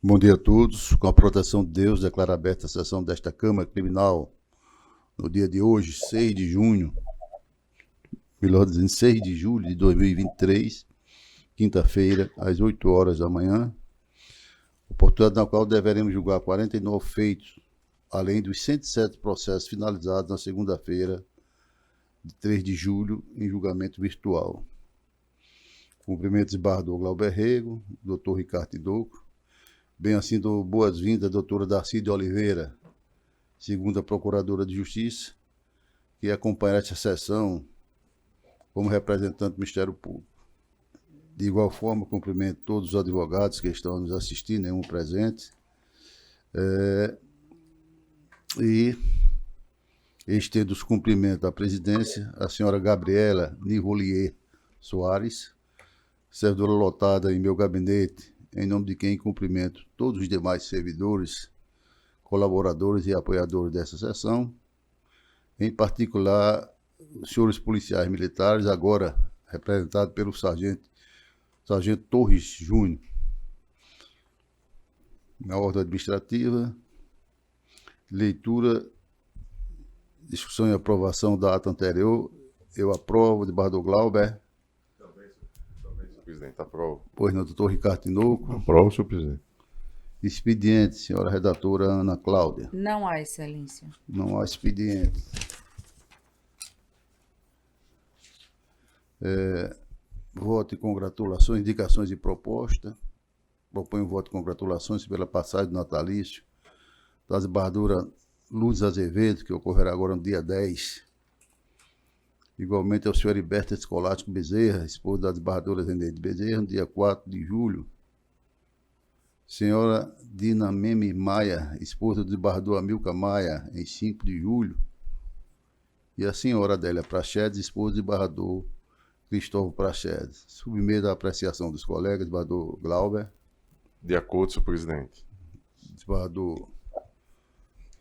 Bom dia a todos. Com a proteção de Deus, declaro aberta a sessão desta Câmara Criminal no dia de hoje, 6 de junho, melhor dizendo, 6 de julho de 2023, quinta-feira, às 8 horas da manhã, oportunidade na qual deveremos julgar 49 feitos, além dos 107 processos finalizados na segunda-feira, de 3 de julho, em julgamento virtual. Cumprimentos embargador Glauber Rego, doutor Ricardo Tinoco, bem assim dou boas-vindas à doutora Darcy de Oliveira, segunda Procuradora de Justiça, que acompanhará esta sessão como representante do Ministério Público. De igual forma, cumprimento todos os advogados que estão nos assistindo, nenhum presente. E estendo os cumprimentos à presidência, a senhora Gabriela Nivolier Soares, servidora lotada em meu gabinete, em nome de quem cumprimento todos os demais servidores, colaboradores e apoiadores dessa sessão, em particular os senhores policiais militares, agora representado pelo Sargento Torres Júnior. Na ordem administrativa, leitura, discussão e aprovação da ata anterior. Eu aprovo, desembargador Glauber. Também, senhor presidente, aprovo. Pois não, doutor Ricardo Tinoco. Aprovo, senhor presidente. Expediente, senhora redatora Ana Cláudia. Não há, excelência. Não há expediente. Voto e congratulações, indicações e proposta. Proponho voto e congratulações pela passagem do natalício da desembargadora Luz Azevedo, que ocorrerá agora no dia 10. Igualmente ao senhor Heriberto Escolástico Bezerra, esposa da desembargadora Zeneide Bezerra, no dia 4 de julho. Senhora Dina Meme Maia, esposa do desembargador Amilcar Maia, em 5 de julho. E a senhora Adélia Prachedes, esposa do desembargador Cristóvão Prachedes. Submeto à apreciação dos colegas, desembargador Glauber. De acordo, senhor presidente. Desembargador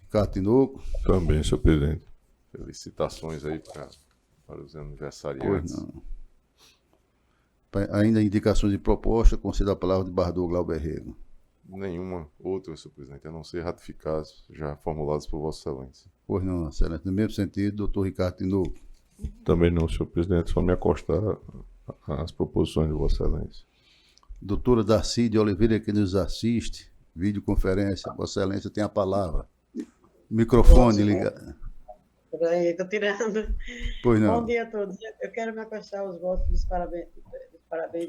Ricardo Tinoco. Também, senhor presidente. Felicitações aí para os Pois aniversariantes. não. Ainda indicações de proposta, concedo a palavra ao desembargador Glauber Rego. Nenhuma outra, senhor presidente, a não ser ratificados, já formulados por Vossa Excelência. Pois não, excelente. No mesmo sentido, doutor Ricardo Tinoco. Também não, senhor presidente, só me acostar às proposições de Vossa Excelência. Doutora Darcy de Oliveira, que nos assiste, videoconferência, Vossa Excelência tem a palavra. Microfone ligado. Peraí, estou tirando. Pois não. Bom dia a todos. Eu quero me acostar aos votos dos parabéns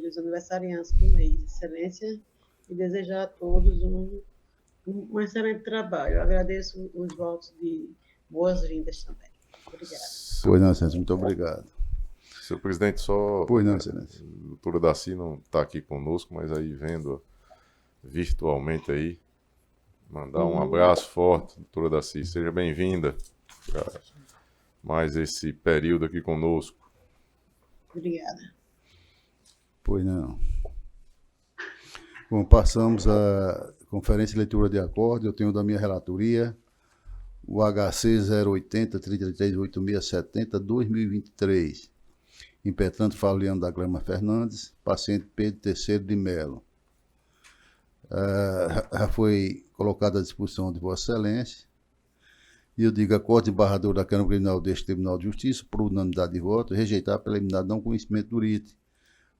dos aniversariantes do mês, Excelência, e desejar a todos um excelente trabalho. Eu agradeço os votos de boas-vindas também. Obrigada. Pois não, excelência, muito obrigado. Senhor presidente, só... Pois não, excelência. A doutora Darcy não está aqui conosco, mas aí vendo virtualmente aí, mandar um abraço forte, doutora Darcy. Seja bem-vinda para mais esse período aqui conosco. Obrigada. Pois não. Bom, passamos à conferência de leitura de acordo. Eu tenho da minha relatoria o HC 080-33-8670-2023. Impetrante Fauliano da Grama Fernandes, paciente Pedro Terceiro de Melo. Já foi colocado à disposição de Vossa Excelência. E eu digo, acordo embargador da Câmara Criminal deste Tribunal de Justiça, por unanimidade de voto, rejeitar pela eliminada não conhecimento do RIT,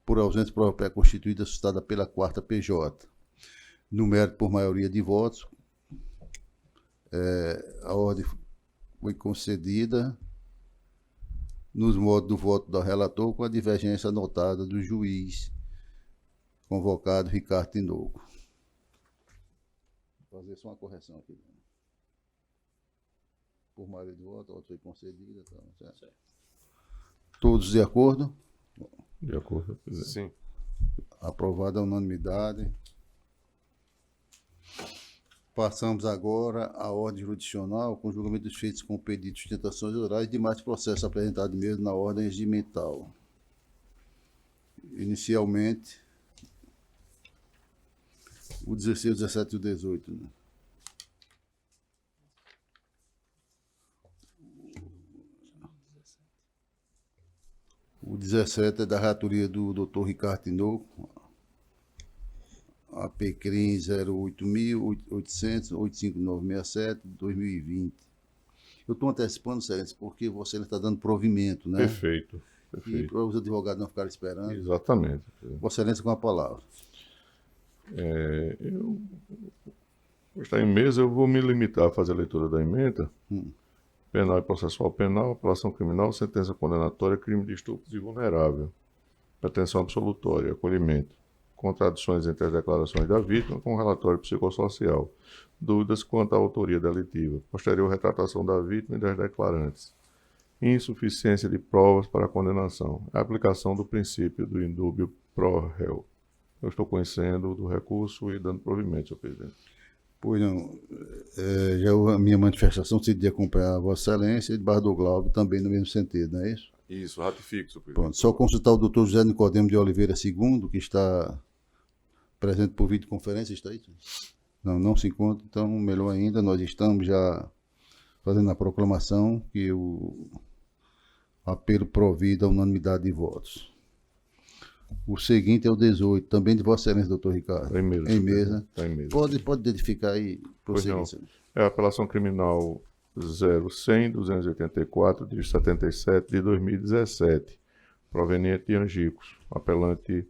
por ausência de prova pré-constituída suscitada pela 4ª PJ. No mérito por maioria de votos, a ordem foi concedida nos modos do voto do relator, com a divergência anotada do juiz convocado Ricardo Tinoco. Vou fazer só uma correção aqui. Por maioria de votos, a ordem foi concedida. Então, certo. Todos de acordo? De acordo, senhor presidente. Sim. Aprovada a unanimidade. Passamos agora à ordem jurisdicional, com julgamento dos feitos com pedido de sustentações orais e demais processos apresentados mesmo na ordem regimental. Inicialmente, o 16, o 17 e o 18. Né? O 17 é da relatoria do Dr. Ricardo Tinoco. a PECRIM 08.800.85967, 2020. Eu estou antecipando, Excelência, porque Vossa Excelência está dando provimento, né? Perfeito. E Perfeito. para os advogados não ficarem esperando. Exatamente. Vossa Excelência com a palavra. Está em mesa, eu vou me limitar a fazer a leitura da emenda. Penal e processual penal, apelação criminal, sentença condenatória, crime de estupro de vulnerável, pretensão absolutória, acolhimento, contradições entre as declarações da vítima com relatório psicossocial, dúvidas quanto à autoria delitiva, posterior retratação da vítima e das declarantes, insuficiência de provas para a condenação, aplicação do princípio do indúbio pro réu. Eu estou conhecendo do recurso e dando provimento, senhor presidente. Pois não, a minha manifestação seria de acompanhar a Vossa Excelência e de Barra do Glauco também no mesmo sentido, não é isso? Isso, ratifico, senhor presidente. Pronto, só consultar o doutor José Nicodemo de Oliveira II, que está presente por videoconferência, está aí? Não se encontra, então melhor ainda, nós estamos já fazendo a proclamação que o apelo provida a unanimidade de votos. O seguinte é o 18, também de Vossa Excelência, doutor Ricardo. Está em mesa. Em mesa. Está em mesa. Pode identificar aí, prosseguir. É a apelação criminal 0100-284, de 77, de 2017, proveniente de Angicos. Apelante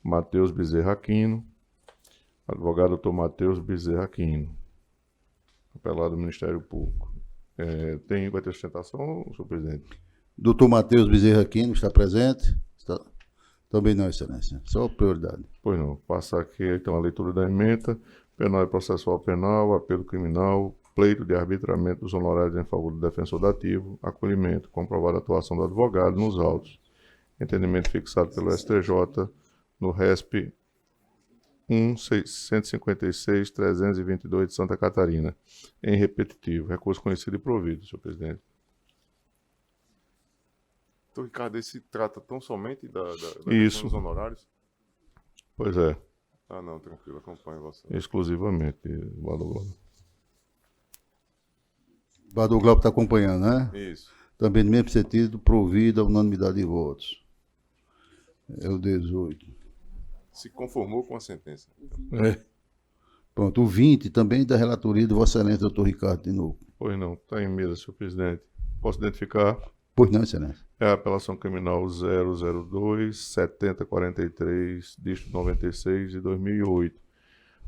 Matheus Bezerra Aquino, advogado doutor Matheus Bezerra Aquino, apelado do Ministério Público. Vai ter sustentação, senhor presidente? Doutor Matheus Bezerra Aquino está presente? Está. Também não, Excelência. Só prioridade. Pois não. Passar aqui, então, a leitura da emenda. Penal e processual penal, apelo criminal, pleito de arbitramento dos honorários em favor do defensor dativo, acolhimento, comprovada a atuação do advogado nos autos. Entendimento fixado pelo STJ no RESP 1.656.322 de Santa Catarina, em repetitivo. Recurso conhecido e provido, senhor presidente. Então, Ricardo, esse trata tão somente da Isso. dos honorários? Pois é, Ah, não, tranquilo, acompanho você. exclusivamente, Barra do Glauco. Barra do Glauco está acompanhando, né? Isso. Também no mesmo sentido, provida a unanimidade de votos. É o 18. Se conformou com a sentença. Pronto, o 20 também da relatoria de Vossa Excelência, doutor Ricardo de novo. Pois não, está em mesa, senhor presidente. Posso identificar? Pois não, Excelência. É a apelação criminal 002-7043, dígito 96 de 2008.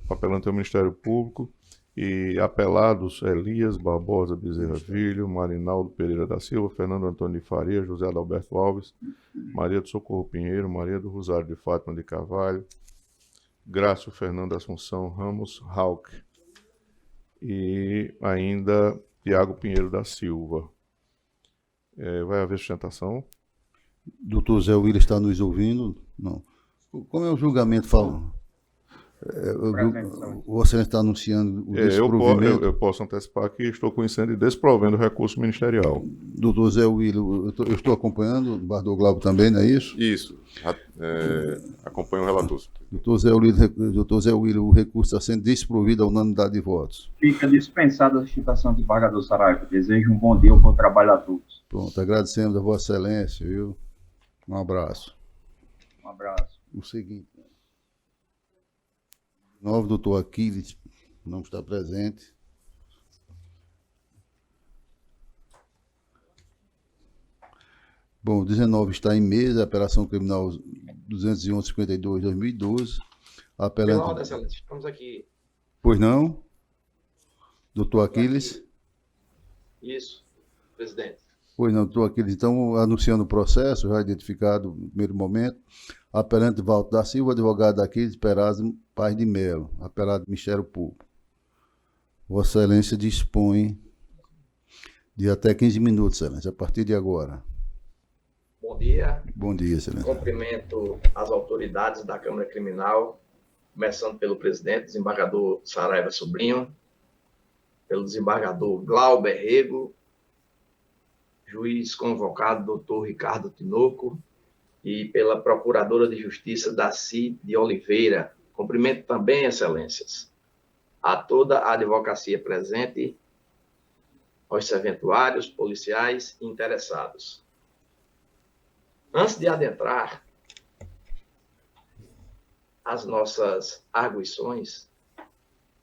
O apelante é o Ministério Público e apelados Elias Barbosa Bezerra Filho, Marinaldo Pereira da Silva, Fernando Antônio de Faria, José Adalberto Alves, Maria do Socorro Pinheiro, Maria do Rosário de Fátima de Carvalho, Grácio Fernando Assunção Ramos Hauck e ainda Tiago Pinheiro da Silva. Vai haver sustentação? Doutor Zé Willis está nos ouvindo? Não. Como é o julgamento? Vossa Excelência está anunciando o desprovimento. Eu posso antecipar que estou conhecendo e desprovendo o recurso ministerial. Doutor Zé Willis, eu estou acompanhando, Barra do Glauco também, não é isso? Isso. Acompanho o relator. Doutor Zé Willis, o recurso está sendo desprovido à unanimidade de votos. Fica dispensada a sustentação de desembargador Saraiva. Desejo um bom dia, um bom trabalho a todos. Pronto, agradecemos a Vossa Excelência, viu? Um abraço. Um abraço. O seguinte. Novo doutor Aquiles não está presente. Bom, 19 está em mesa, apelação criminal 211-52-2012. Apelante... Pela Excelência, estamos aqui. Pois não? Doutor Aquiles? Isso, presidente. Pois não, doutor Aquiles. Então, anunciando o processo, já identificado no primeiro momento. Apelante Valdo da Silva, advogado Aquiles Perazzo Paz de Melo, apelado Ministério Público. Vossa Excelência dispõe de até 15 minutos, Excelência, a partir de agora. Bom dia. Bom dia, Excelência. Cumprimento as autoridades da Câmara Criminal, começando pelo presidente, desembargador Saraiva Sobrinho, pelo desembargador Glauber Rego, juiz convocado, doutor Ricardo Tinoco, e pela Procuradora de Justiça Daci de Oliveira. Cumprimento também, Excelências, a toda a advocacia presente, aos serventuários, policiais e interessados. Antes de adentrar as nossas arguições,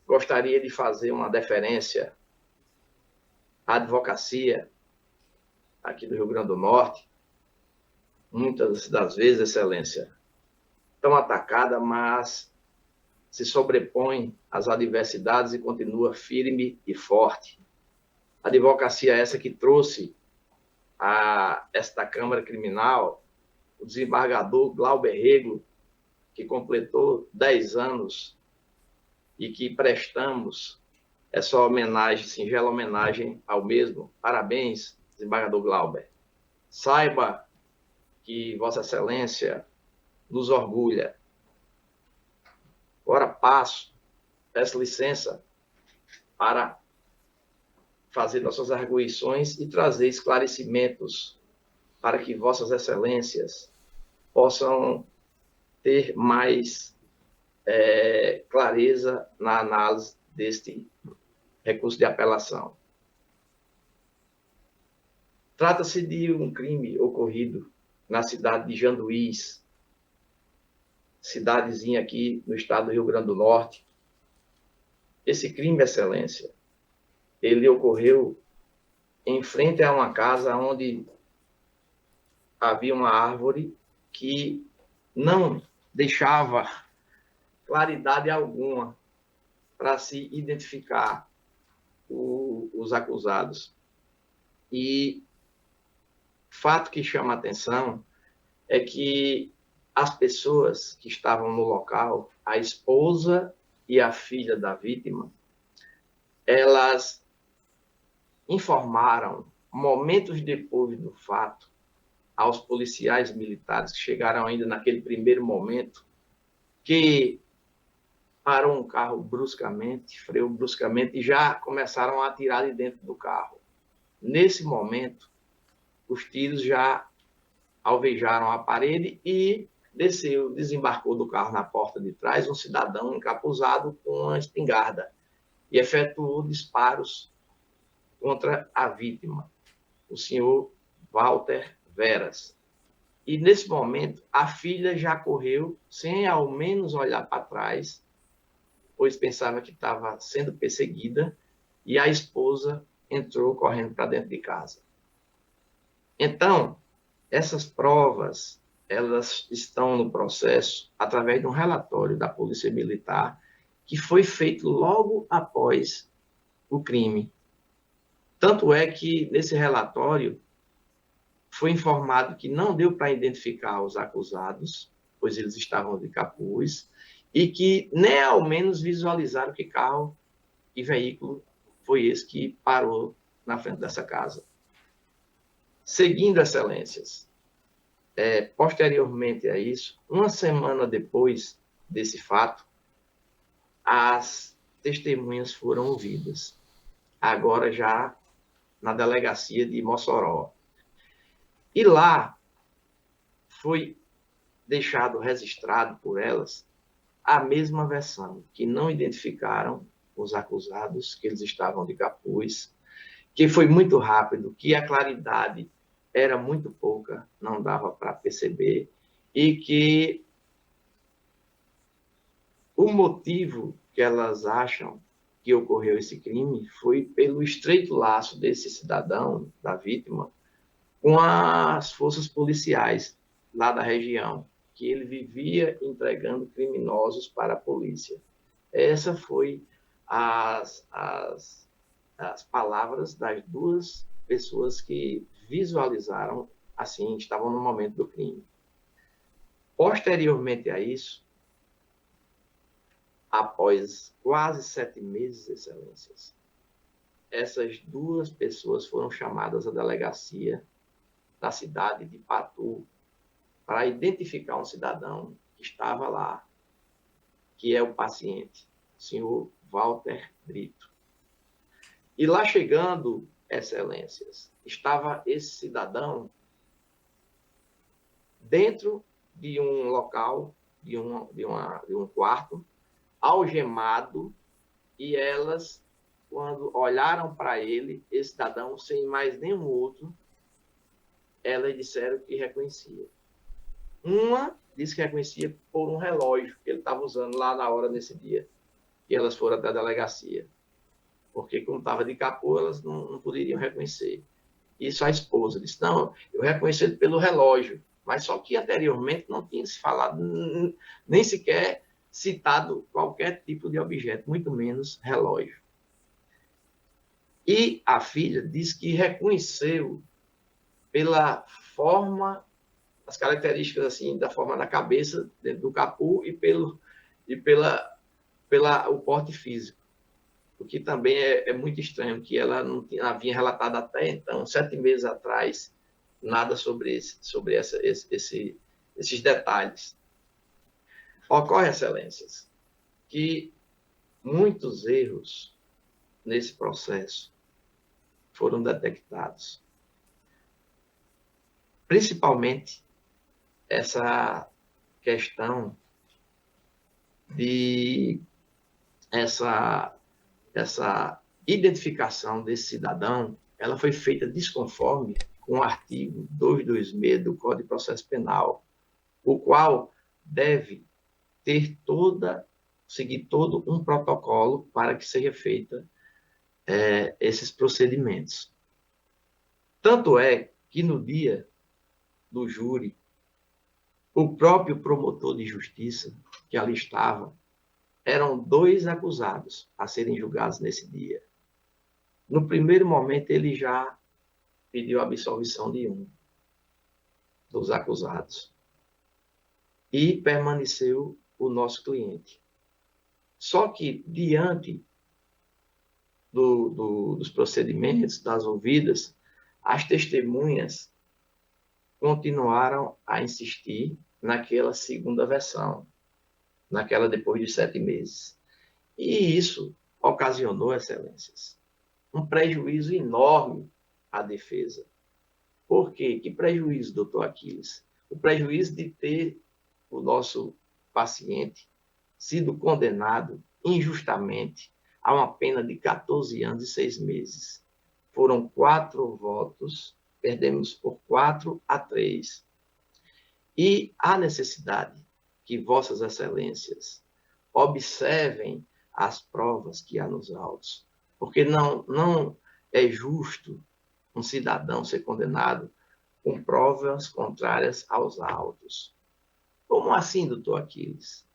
gostaria de fazer uma deferência à advocacia aqui do Rio Grande do Norte, muitas das vezes, Excelência, tão atacada, mas se sobrepõe às adversidades e continua firme e forte. A advocacia é essa que trouxe a esta Câmara Criminal o desembargador Glauber Rego, que completou 10 anos e que prestamos essa homenagem, singela homenagem ao mesmo. Parabéns, desembargador Glauber. Saiba que Vossa Excelência nos orgulha. Agora peço licença para fazer nossas arguições e trazer esclarecimentos para que Vossas Excelências possam ter mais clareza na análise deste recurso de apelação. Trata-se de um crime ocorrido na cidade de Janduís, cidadezinha aqui no estado do Rio Grande do Norte. Esse crime, Excelência, ele ocorreu em frente a uma casa onde havia uma árvore que não deixava claridade alguma para se identificar os acusados. E fato que chama a atenção é que as pessoas que estavam no local, a esposa e a filha da vítima, elas informaram, momentos depois do fato, aos policiais militares que chegaram ainda naquele primeiro momento, que parou um carro bruscamente, freou bruscamente e já começaram a atirar de dentro do carro. Nesse momento, os tiros já alvejaram a parede e desembarcou do carro na porta de trás um cidadão encapuzado com uma espingarda e efetuou disparos contra a vítima, o senhor Walter Veras. E, nesse momento, a filha já correu, sem ao menos olhar para trás, pois pensava que estava sendo perseguida, e a esposa entrou correndo para dentro de casa. Então, essas provas, elas estão no processo através de um relatório da Polícia Militar que foi feito logo após o crime. Tanto é que, nesse relatório, foi informado que não deu para identificar os acusados, pois eles estavam de capuz, e que nem ao menos visualizaram que carro e veículo foi esse que parou na frente dessa casa. Seguindo, Excelências, posteriormente a isso, uma semana depois desse fato, as testemunhas foram ouvidas, agora já na delegacia de Mossoró. E lá foi deixado registrado por elas a mesma versão, que não identificaram os acusados, que eles estavam de capuz, que foi muito rápido, que a claridade era muito pouca, não dava para perceber, e que o motivo que elas acham que ocorreu esse crime foi pelo estreito laço desse cidadão, da vítima, com as forças policiais lá da região, que ele vivia entregando criminosos para a polícia. Essa foi as palavras das duas pessoas que visualizaram, assim, estavam no momento do crime. Posteriormente a isso, após quase 7 meses, Excelências, essas duas pessoas foram chamadas à delegacia da cidade de Patu para identificar um cidadão que estava lá, que é o paciente, o senhor Walter Brito. E lá chegando, Excelências, estava esse cidadão dentro de um local, de um quarto, algemado, e elas, quando olharam para ele, esse cidadão, sem mais nenhum outro, elas disseram que reconhecia. Uma disse que reconhecia por um relógio que ele estava usando lá na hora, nesse dia. E elas foram até a delegacia. Porque, como estava de capô, elas não poderiam reconhecer. Isso a esposa disse, não, eu reconheci ele pelo relógio. Mas só que anteriormente não tinha se falado, nem sequer citado qualquer tipo de objeto, muito menos relógio. E a filha disse que reconheceu pela forma, as características assim da forma da cabeça dentro do capô e pela o porte físico, o que também é muito estranho, que ela não havia relatado até então, 7 meses atrás, nada sobre esses detalhes. Ocorre, excelências, que muitos erros nesse processo foram detectados. Principalmente essa questão de essa identificação desse cidadão, ela foi feita desconforme com o artigo 226 do Código de Processo Penal, o qual deve seguir todo um protocolo para que seja feita esses procedimentos. Tanto é que no dia do júri, o próprio promotor de justiça que ali estava, eram 2 acusados a serem julgados nesse dia. No primeiro momento, ele já pediu a absolvição de um dos acusados. E permaneceu o nosso cliente. Só que, diante dos procedimentos, das ouvidas, as testemunhas continuaram a insistir naquela segunda versão, naquela depois de 7 meses. E isso ocasionou, excelências, um prejuízo enorme à defesa. Por quê? Que prejuízo, doutor Aquiles? O prejuízo de ter o nosso paciente sido condenado injustamente a uma pena de 14 anos e 6 meses. Foram 4 votos, perdemos por 4-3. E há necessidade que vossas excelências observem as provas que há nos autos, porque não é justo um cidadão ser condenado com provas contrárias aos autos. Como assim, doutor Aquiles?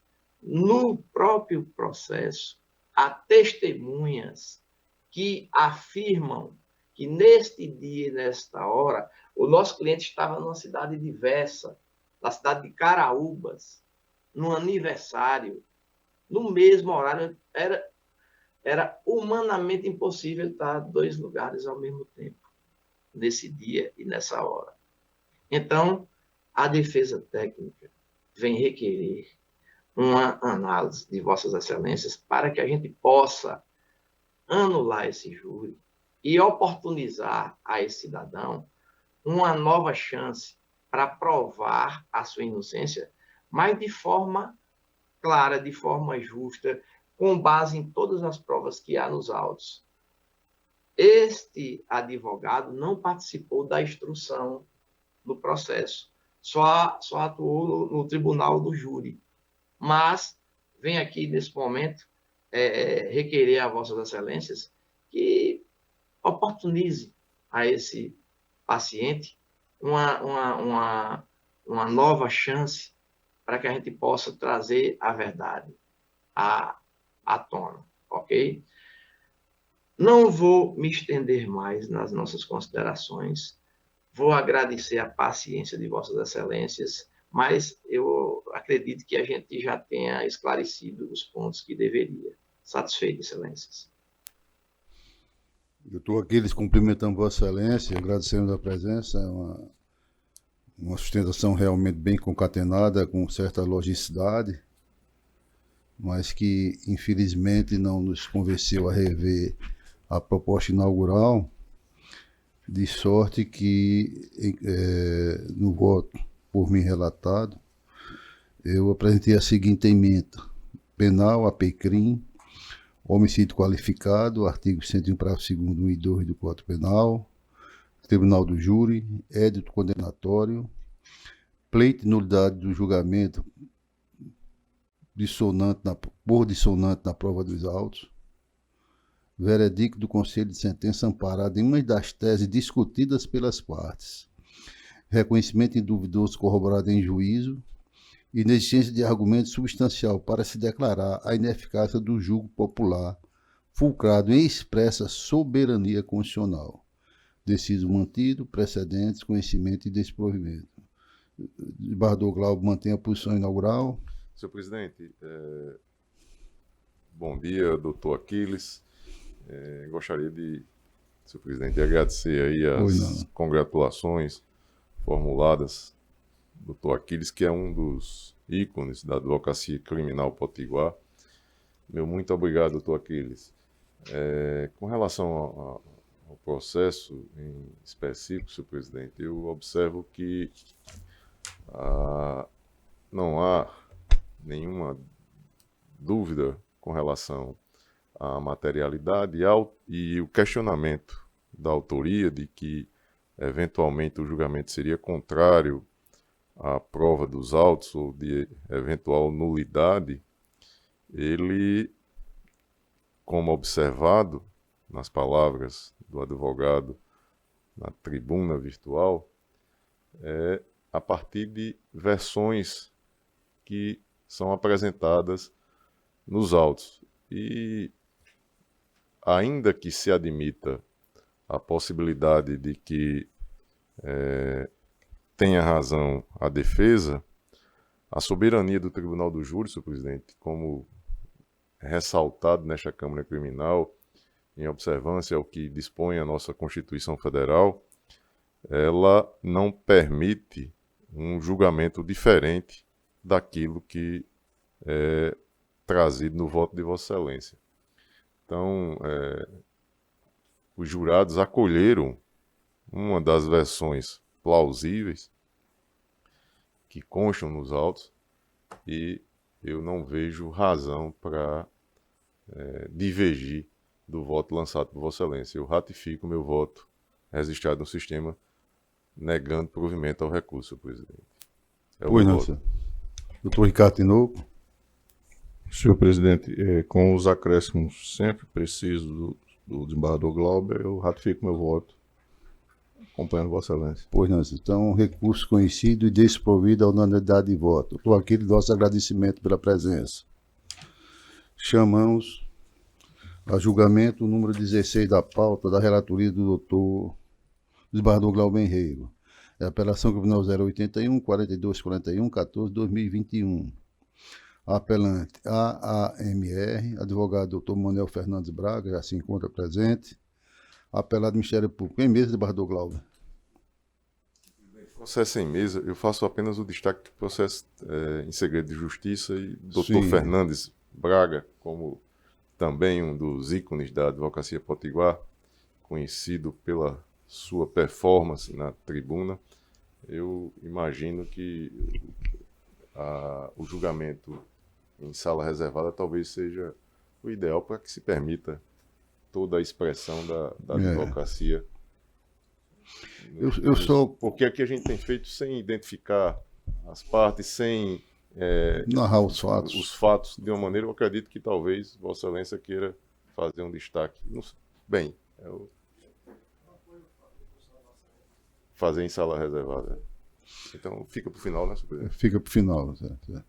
No próprio processo, há testemunhas que afirmam que neste dia e nesta hora, o nosso cliente estava numa cidade diversa, na cidade de Caraúbas, no aniversário, no mesmo horário. Era humanamente impossível estar em 2 lugares ao mesmo tempo, nesse dia e nessa hora. Então, a defesa técnica vem requerer uma análise de vossas excelências para que a gente possa anular esse júri e oportunizar a esse cidadão uma nova chance para provar a sua inocência, mas de forma clara, de forma justa, com base em todas as provas que há nos autos. Este advogado não participou da instrução do processo, só atuou no tribunal do júri. Mas vem aqui, nesse momento, requerer a vossas excelências que oportunize a esse paciente uma nova chance para que a gente possa trazer a verdade à tona, ok? Não vou me estender mais nas nossas considerações. Vou agradecer a paciência de vossas excelências, mas eu acredito que a gente já tenha esclarecido os pontos que deveria. Satisfeito, excelências. Doutor Aquiles, cumprimentamos Vossa Excelência, agradecemos a presença, uma sustentação realmente bem concatenada, com certa logicidade, mas que infelizmente não nos convenceu a rever a proposta inaugural, de sorte que no voto por mim relatado, eu apresentei a seguinte emenda: penal, APCRIM, homicídio qualificado, artigo 101, parágrafo 2º, 1 e 2 do Código Penal, Tribunal do Júri, édito condenatório, pleito e nulidade do julgamento por dissonante na prova dos autos, veredicto do Conselho de Sentença amparado em uma das teses discutidas pelas partes, reconhecimento induvidoso corroborado em juízo, inexistência de argumento substancial para se declarar a ineficácia do julgo popular, fulcrado em expressa soberania constitucional. Deciso mantido, precedentes, conhecimento e desprovimento. Desembargador Glauber mantém a posição inaugural. Senhor presidente, bom dia, doutor Aquiles. Gostaria de, senhor presidente, de agradecer aí as congratulações formuladas do doutor Aquiles, que é um dos ícones da advocacia criminal potiguar. Meu muito obrigado, doutor Aquiles. Com relação ao processo em específico, senhor presidente, eu observo que não há nenhuma dúvida com relação à materialidade e o questionamento da autoria de que, eventualmente, o julgamento seria contrário à prova dos autos ou de eventual nulidade, ele, como observado nas palavras do advogado na tribuna virtual, é a partir de versões que são apresentadas nos autos. E ainda que se admita a possibilidade de que tenha razão a defesa, a soberania do Tribunal do Júri, senhor presidente, como ressaltado nesta Câmara Criminal, em observância ao que dispõe a nossa Constituição Federal, ela não permite um julgamento diferente daquilo que é trazido no voto de Vossa Excelência. Então, os jurados acolheram uma das versões plausíveis que constam nos autos e eu não vejo razão para divergir do voto lançado por Vossa Excelência. Eu ratifico meu voto registrado no sistema, negando provimento ao recurso, senhor presidente. Pois não, senhor. Doutor Ricardo Tinoco. Senhor presidente, com os acréscimos sempre precisos do desembargador Glauber, eu ratifico meu voto, acompanhando Vossa Excelência. Pois não, senhor. Então, recurso conhecido e desprovido à unanimidade de voto. Estou aqui de nosso agradecimento pela presença. Chamamos a julgamento o número 16 da pauta da relatoria do doutor desembargador Glauber Rego. É a apelação criminal 081 4241 14 2021. Apelante AAMR, advogado Dr. Manuel Fernandes Braga, já se encontra presente. Apelado Ministério Público. Em mesa, desembargador Glauber. Processo em mesa, eu faço apenas o destaque do processo em segredo de justiça e Dr. Sim. Fernandes Braga, como também um dos ícones da advocacia potiguar, conhecido pela sua performance na tribuna, eu imagino que o julgamento em sala reservada talvez seja o ideal para que se permita toda a expressão da advocacia. Porque aqui a gente tem feito sem identificar as partes, sem narrar os fatos. Os fatos de uma maneira, eu acredito que talvez Vossa Excelência queira fazer um destaque. Bem, fazer em sala reservada. Então, fica para o final, né, senhor presidente? Fica para o final. Certo.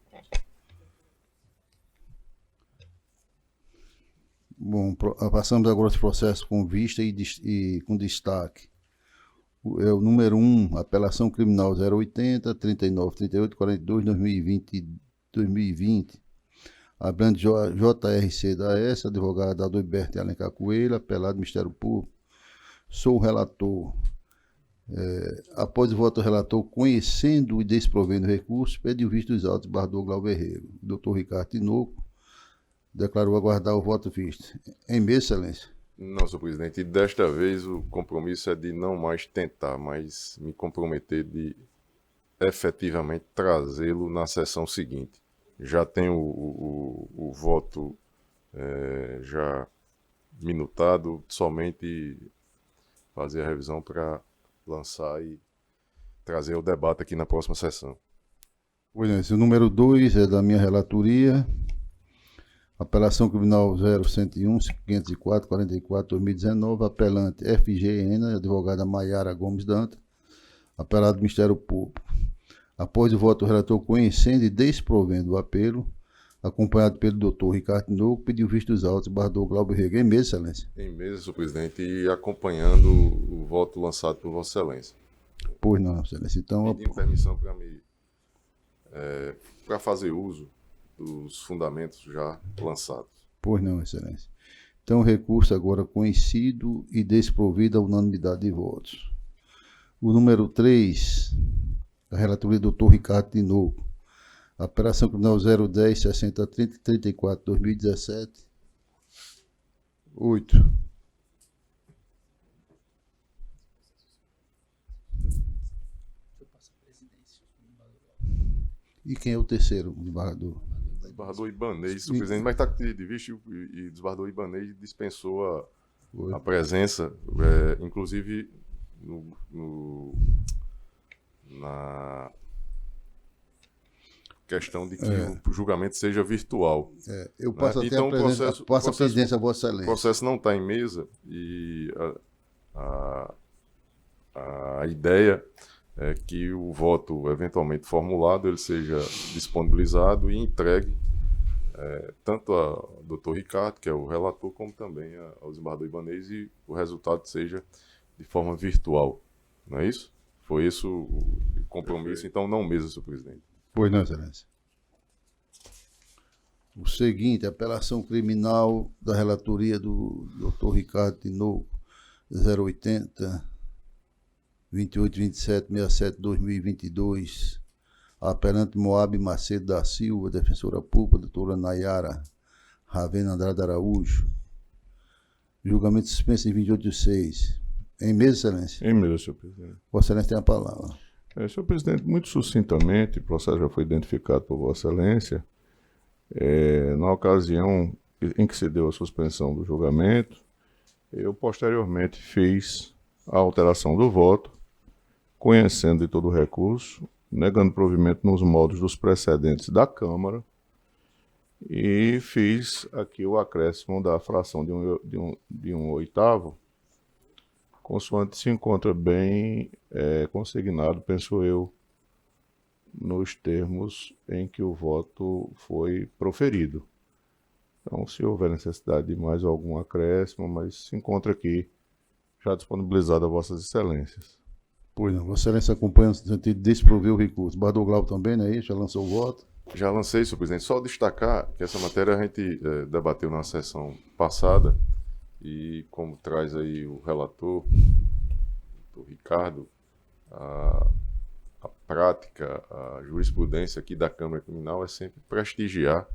Bom, passamos agora aos processos com vista e com destaque. É o número 1, apelação criminal 080, 39, 38, 42, 2020. Abrante JRC da S, advogado Adalberto Alencar Coelho, apelado Ministério Público. Sou o relator. Após o voto do relator, conhecendo e desprovendo o recurso, pediu visto dos autos desembargador Glauber Rego. Dr. Ricardo Tinoco declarou aguardar o voto visto. Em mesa, excelência. Não, senhor presidente, e desta vez o compromisso é de não mais tentar, mas me comprometer de efetivamente trazê-lo na sessão seguinte. Já tenho o voto já minutado, somente fazer a revisão para lançar e trazer o debate aqui na próxima sessão. Pois não, esse número 2 é da minha relatoria. Apelação criminal 0101 504 44 2019, apelante FGN, advogada Maiara Gomes Danta, apelado do Ministério Público. Após o voto do relator conhecendo e desprovendo o apelo, acompanhado pelo doutor Ricardo Tinoco, pediu vistos autos, embargador Glauber Rego. Em mesa, excelência. Em mesa, senhor presidente, e acompanhando o voto lançado por Vossa Excelência. Pois não, excelência. Então, Pedindo permissão para fazer uso dos fundamentos já lançados. pois não, excelência. Então, o recurso agora conhecido e desprovido a unanimidade de votos. O número 3, a relatoria do doutor Ricardo Tinoco. Apelação criminal 010 60 30 34 2017. 8. E quem é o terceiro, embargador? Desembargador Ibanez, senhor presidente, mas está de vista e o desembargador Ibanez dispensou a presença, inclusive na questão de que o julgamento seja virtual. Eu passo até então, a presidência a Vossa O Excelência. processo não está em mesa e a ideia é que o voto eventualmente formulado ele seja disponibilizado e entregue tanto ao doutor Ricardo, que é o relator, como também ao desembargador Ibanez, e o resultado seja de forma virtual. Não é isso? Foi esse o compromisso, então não mesa, senhor presidente. Pois não, excelência. O seguinte, apelação criminal da relatoria do Dr. Ricardo Tinoco, 080 28 27 67 2022. A apelante Moab Macedo da Silva, defensora pública, doutora Nayara Ravena Andrade Araújo. Julgamento suspenso em 28/6. Em mesa, excelência? Em mesa, senhor presidente. Vossa Excelência tem a palavra. Senhor presidente, muito sucintamente, o processo já foi identificado por Vossa Excelência. Na ocasião em que se deu a suspensão do julgamento, eu posteriormente fiz a alteração do voto, conhecendo de todo o recurso, negando provimento nos moldes dos precedentes da Câmara, e fiz aqui o acréscimo da fração de um oitavo, consoante se encontra bem consignado, penso eu, nos termos em que o voto foi proferido. Então, se houver necessidade de mais algum acréscimo, mas se encontra aqui já disponibilizado a Vossas Excelências. Pois não, Vossa Excelência acompanha no sentido de desprover o recurso. Embargador Glauber também, não é isso? Já lançou o voto? Já lancei, senhor presidente. Só destacar que essa matéria a gente debateu na sessão passada e como traz aí o relator, o Ricardo, a prática, a jurisprudência aqui da Câmara Criminal é sempre prestigiar,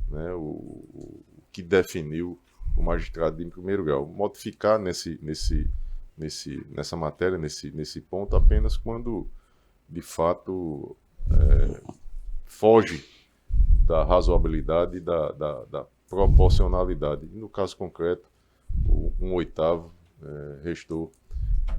né, o que definiu o magistrado de primeiro grau. Modificar nessa matéria, nesse ponto, apenas quando, de fato, foge da razoabilidade e da proporcionalidade. E, no caso concreto, um oitavo restou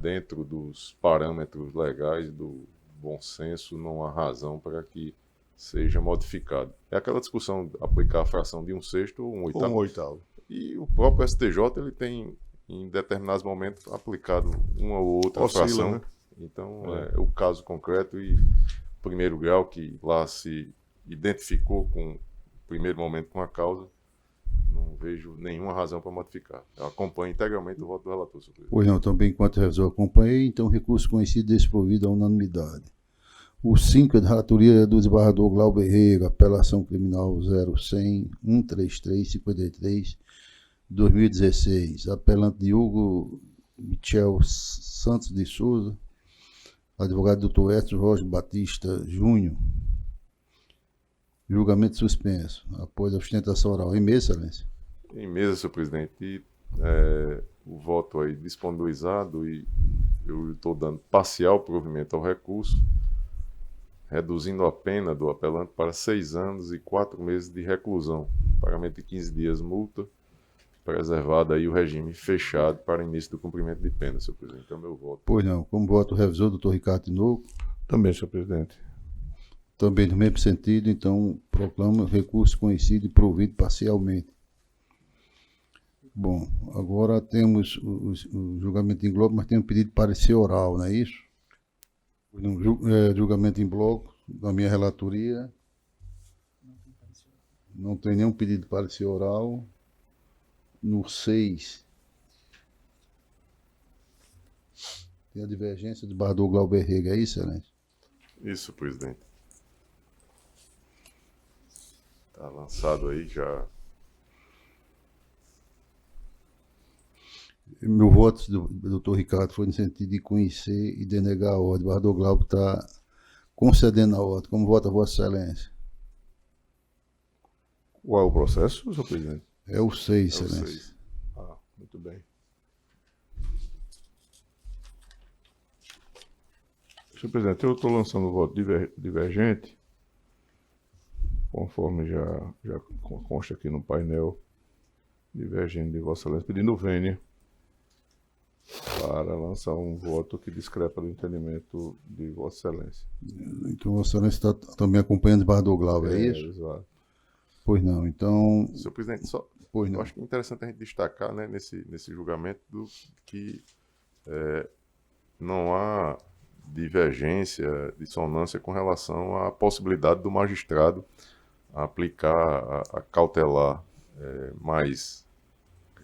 dentro dos parâmetros legais do bom senso, não há razão para que seja modificado. É aquela discussão de aplicar a fração de 1/6 ou 1/8. Um oitavo. E o próprio STJ ele tem, em determinados momentos, aplicado uma ou outra Oscila, fração. né? Então, o caso concreto e primeiro grau, que lá se identificou com o primeiro momento com a causa, não vejo nenhuma razão para modificar. Eu acompanho integralmente o voto do relator, senhor presidente. Pois não, também enquanto revisor acompanhei, então recurso conhecido e desprovido a unanimidade. O 5 é da relatoria do desembargador Glauber Rego, apelação criminal 0100 133 53 2016. Apelante Diogo Michel Santos de Souza, advogado Dr. Edson Rocha Batista Júnior. Julgamento suspenso, após a sustentação oral. Em mesa, excelência? Em mesa, senhor presidente, e, o voto aí disponibilizado e eu estou dando parcial provimento ao recurso, reduzindo a pena do apelante para 6 anos e 4 meses de reclusão, pagamento de 15 dias multa, preservado aí o regime fechado para início do cumprimento de pena, senhor presidente. Então, meu voto. Pois não, como voto o revisor, doutor Ricardo Tinoco. Também, senhor presidente. Também no mesmo sentido, então, proclama recurso conhecido e provido parcialmente. Bom, agora temos o julgamento em bloco, mas tem um pedido de parecer oral, não é isso? Julgamento em bloco, da minha relatoria. Não tem nenhum pedido de parecer oral. No 6, tem a divergência de Bardot Glauber Rego, é isso, excelência? Isso, presidente. Está lançado aí já. Meu voto do doutor Ricardo foi no sentido de conhecer e denegar a ordem. Bardot Glauber está concedendo a ordem. Como vota Vossa Excelência? Qual é o processo, senhor presidente? É o 6, É o excelência. 6. Ah, muito bem. Senhor presidente, eu estou lançando o voto divergente, conforme já consta aqui no painel, divergente de Vossa Excelência, pedindo vênia para lançar um voto que discrepa do entendimento de Vossa Excelência. Então, Vossa Excelência está também acompanhando Bardot Glauber, é isso? Exato. Pois não, então... Senhor presidente, só, Pois eu não. acho que é interessante a gente destacar, né, nesse julgamento que não há divergência, dissonância com relação à possibilidade do magistrado aplicar a cautelar mais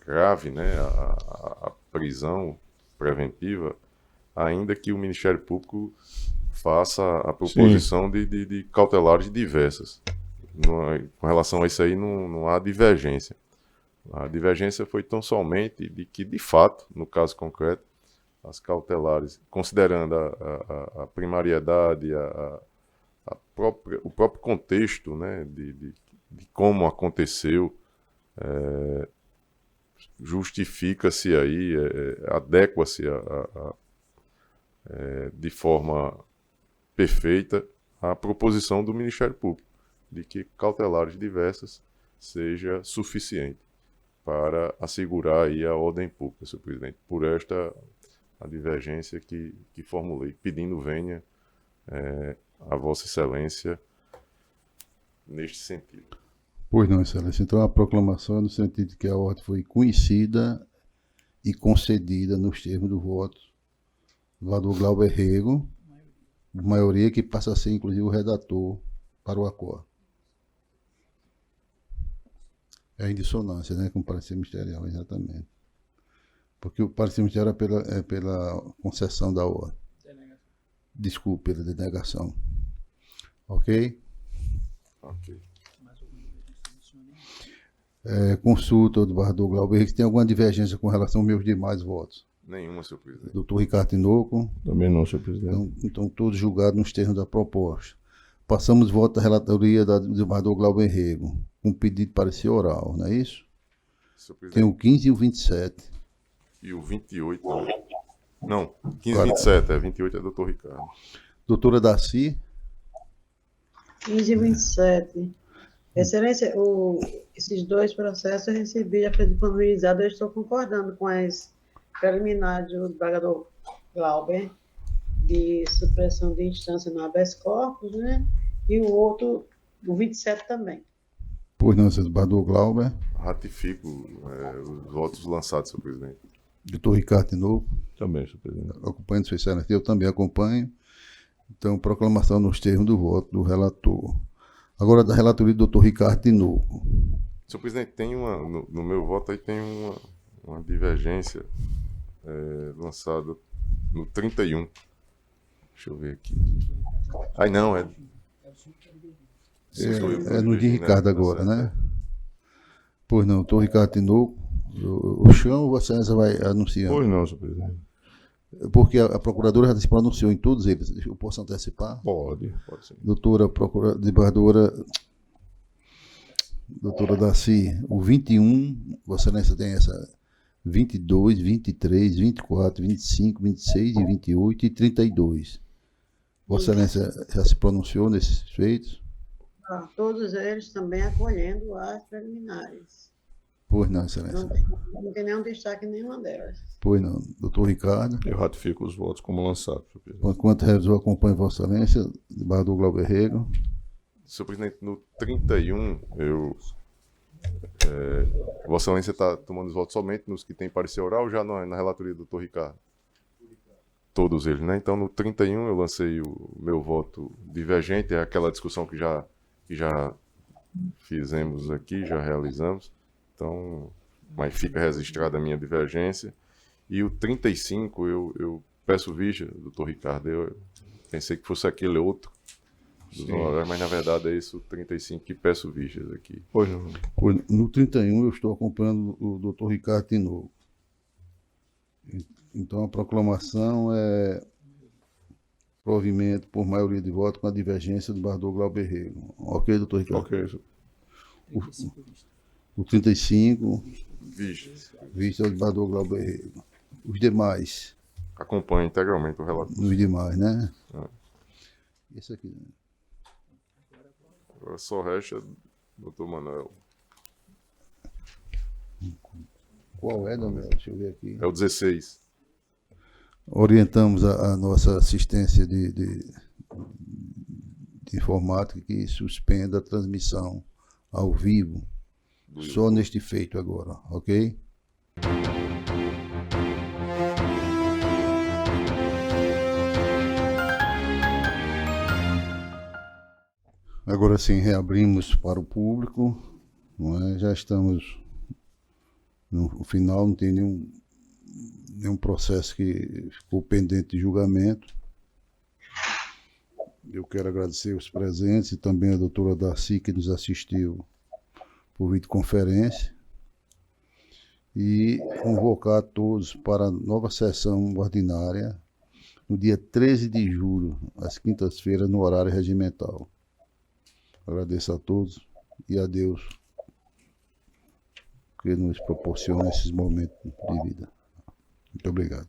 grave, né, a prisão preventiva, ainda que o Ministério Público faça a proposição de cautelares diversas. Com relação a isso aí, não há divergência. A divergência foi tão somente de que, de fato, no caso concreto, as cautelares, considerando a primariedade, o próprio contexto, né, de como aconteceu, justifica-se aí, adequa-se de forma perfeita à proposição do Ministério Público, de que cautelares diversas seja suficiente para assegurar aí a ordem pública, senhor presidente. Por esta a divergência que formulei, pedindo vênia a Vossa Excelência neste sentido. Pois não, excelência. Então a proclamação é no sentido de que a ordem foi conhecida e concedida nos termos do voto do Bardot Glauber Rego, maioria que passa a ser inclusive o redator para o acordo. É em dissonância, né, com o parecer ministerial, exatamente. Porque o parecer ministerial é pela concessão da ordem. Desculpe, pela denegação. Ok? Ok. Consulta do Bardot Glauber Rego. Tem alguma divergência com relação aos meus demais votos? Nenhuma, senhor presidente. Doutor Ricardo Tinoco. Também não, senhor presidente. Então todos julgados nos termos da proposta. Passamos voto da relatoria do Bardot Glauber Rego, com pedido de parecer oral, não é isso? Senhor presidente. Tem o 15 e o 27. E o 28, não, 15 e 27, 28 é doutor Ricardo. Doutora Daci, 15 e 27. Excelência, esses dois processos eu recebi, já foi disponibilizado, eu estou concordando com as preliminares do desembargador Glauber, de supressão de instância no habeas corpus, né? E o outro, o 27 também. pois não, senhor Bardot Glauber, Ratifico os votos lançados, senhor presidente. doutor Ricardo Tinoco, Também, senhor presidente. acompanhando sua excelência, eu também acompanho. Então, proclamação nos termos do voto do relator. Agora, da relatoria do doutor Ricardo Tinoco. Senhor presidente, tem no meu voto aí tem uma divergência lançada no 31. Deixa eu ver aqui. Ai, não, É no de Ricardo agora, né? Pois não, doutor Ricardo Tinoco. O chão, Vossa Excelência vai anunciando. Pois não, senhor presidente. Porque a procuradora já se pronunciou em todos eles. Eu posso antecipar? Pode sim. Doutora Daci, o 21, Vossa Excelência tem essa 22, 23, 24, 25, 26 e 28 e 32. Vossa Excelência já se pronunciou nesses feitos? Todos eles também acolhendo as preliminares. Pois não, Excelência. Não tem nenhum destaque em nenhuma delas. Pois não. Doutor Ricardo, Eu ratifico os votos como lançados, senhor presidente. enquanto revisor, acompanhe Vossa Excelência, Bardot Glauber Rego. Senhor presidente, no 31, Vossa Excelência está tomando os votos somente nos que tem parecer oral ou já na relatoria do doutor Ricardo? Todos eles, né? Então, no 31, eu lancei o meu voto divergente, é aquela discussão que já fizemos aqui, já realizamos. Então, mas fica registrada a minha divergência. E o 35, eu peço vista, doutor Ricardo, eu pensei que fosse aquele outro, dos honorários, mas na verdade é esse o 35 que peço vistas aqui. Pois não. No 31 eu estou acompanhando o doutor Ricardo de novo. Então a proclamação é provimento por maioria de votos com a divergência do embargador Glauber Rego. Ok, doutor Ricardo? Ok. O 35, Vistas. vista do embargador Glauber Rego. Os demais, Acompanho integralmente o relatório. os demais, né? Ah. Esse aqui. Agora só resta doutor Manuel. Qual é, Daniel? Deixa eu ver aqui. É o 16. Orientamos a nossa assistência de informática que suspenda a transmissão ao vivo só neste feito agora, ok? Agora sim, reabrimos para o público, não é? Já estamos no final, não tem nenhum processo que ficou pendente de julgamento. Eu quero agradecer os presentes e também a doutora Darcy, que nos assistiu por videoconferência, e convocar a todos para a nova sessão ordinária no dia 13 de julho, às quintas-feiras, no horário regimental. Agradeço a todos e a Deus que nos proporciona esses momentos de vida. Muito obrigado.